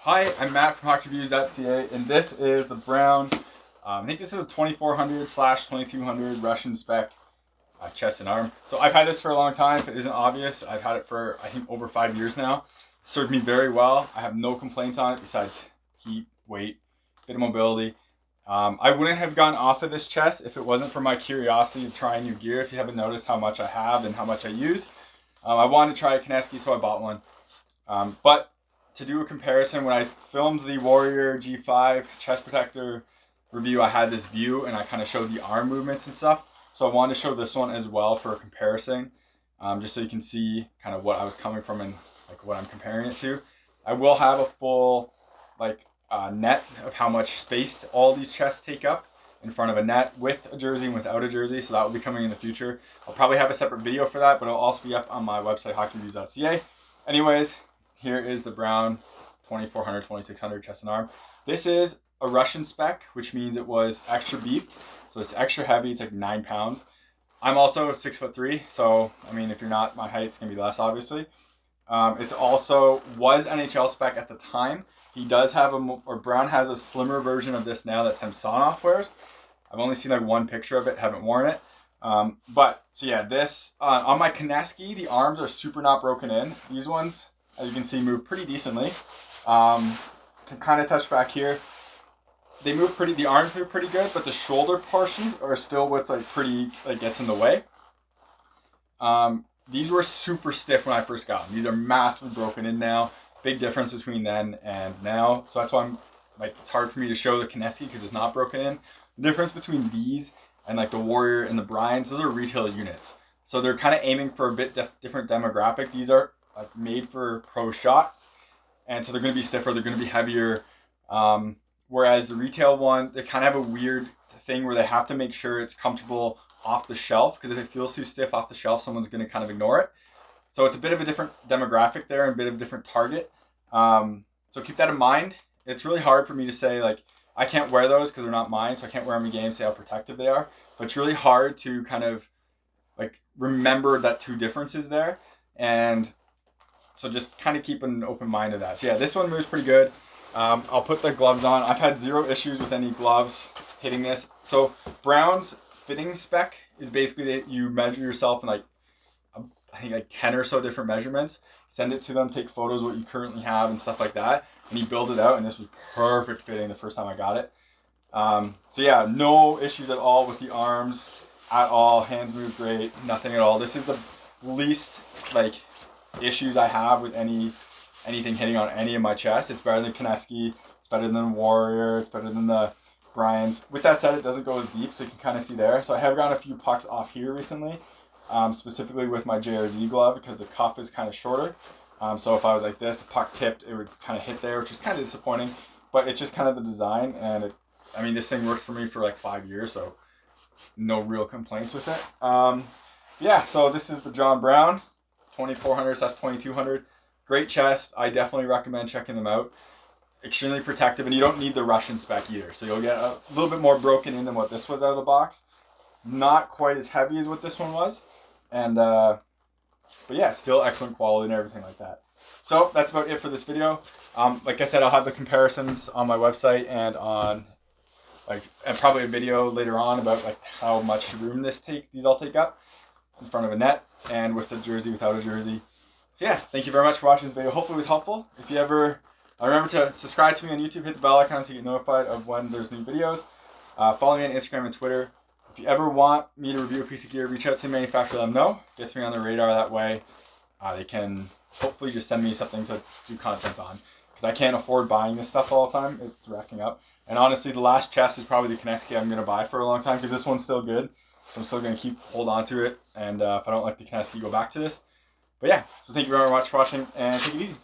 Hi, I'm Matt from HockeyReviews.ca, and this is the brown, I think this is a 2400/2200 Russian spec chest and arm. So I've had this for a long time. If it isn't obvious, I've had it for, I think, over 5 years now. It served me very well. I have no complaints on it besides heat, weight, bit of mobility. I wouldn't have gone off of this chest if it wasn't for my curiosity of trying new gear. If you haven't noticed how much I have and how much I use, I wanted to try a Kineski, so I bought one. But to do a comparison, when I filmed the Warrior G5 chest protector review, I had this view and I kind of showed the arm movements and stuff. So I wanted to show this one as well for a comparison, just so you can see kind of what I was coming from and like what I'm comparing it to. I will have a full net of how much space all these chests take up in front of a net, with a jersey and without a jersey, so that will be coming in the future. I'll probably have a separate video for that, but it'll also be up on my website, HockeyReviews.ca. Anyways, here is the brown 2400/2600 chest and arm. This is a Russian spec, which means it was extra beefed, so it's extra heavy. It's like 9 pounds. I'm also 6'3", so I mean, if you're not my height, it's gonna be less, obviously. It's also was NHL spec at the time. He does have Brown has a slimmer version of this now that Samsonov wears. I've only seen like one picture of it, haven't worn it. But so yeah, this on my Kineski, the arms are super not broken in. These ones, as you can see, move pretty decently. Can kind of touch back here. They move pretty, the arms move pretty good, but the shoulder portions are still what's like pretty, like gets in the way. These were super stiff when I first got them. These are massively broken in now. Big difference between then and now. So that's why I'm like, it's hard for me to show the Kineski because it's not broken in. The difference between these and like the Warrior and the Bryans, those are retail units. So they're kind of aiming for a bit different demographic. These are like made for pro shots, and so they're going to be stiffer, they're going to be heavier. Whereas the retail one, they kind of have a weird thing where they have to make sure it's comfortable off the shelf, because if it feels too stiff off the shelf, someone's going to kind of ignore it. So it's a bit of a different demographic there and a bit of a different target. So keep that in mind. It's really hard for me to say, like, I can't wear those because they're not mine, so I can't wear them in games, say how protective they are. But it's really hard to kind of like remember that two differences there. And so just kind of keep an open mind to that. So yeah, this one moves pretty good. I'll put the gloves on. I've had zero issues with any gloves hitting this. So Brown's fitting spec is basically that you measure yourself in like, I think like 10 or so different measurements, send it to them, take photos of what you currently have and stuff like that. And he built it out, and this was perfect fitting the first time I got it. So yeah, no issues at all with the arms at all. Hands move great, nothing at all. This is the least like issues I have with anything hitting on any of my chests. It's better than Kineski, it's better than Warrior, it's better than the Bryans. With that said, it doesn't go as deep, so you can kind of see there. So I have gotten a few pucks off here recently, specifically with my JRZ glove, because the cuff is kind of shorter. So if I was like this, a puck tipped, it would kind of hit there, which is kind of disappointing, but it's just kind of the design. And I mean, this thing worked for me for like 5 years, so no real complaints with it. Yeah, so this is the John Brown 2400/2200. Great chest. I definitely recommend checking them out. Extremely protective, and you don't need the Russian spec either. So you'll get a little bit more broken in than what this was out of the box. Not quite as heavy as what this one was. And but yeah, still excellent quality and everything like that. So that's about it for this video. Like I said, I'll have the comparisons on my website and on and probably a video later on about like how much room these all take up in front of a net, and with the jersey, without a jersey. So yeah, thank you very much for watching this video. Hopefully it was helpful. If you ever remember to subscribe to me on YouTube, hit the bell icon so you get notified of when there's new videos. Follow me on Instagram and Twitter. If you ever want me to review a piece of gear, reach out to the manufacturer, let them know. Gets me on the radar that way. They can hopefully just send me something to do content on, because I can't afford buying this stuff all the time. It's racking up. And honestly, the last chest is probably the Kineski I'm going to buy for a long time, because this one's still good. So I'm still going to hold on to it. And if I don't like the Kineski, go back to this. But yeah, so thank you very much for watching, and take it easy.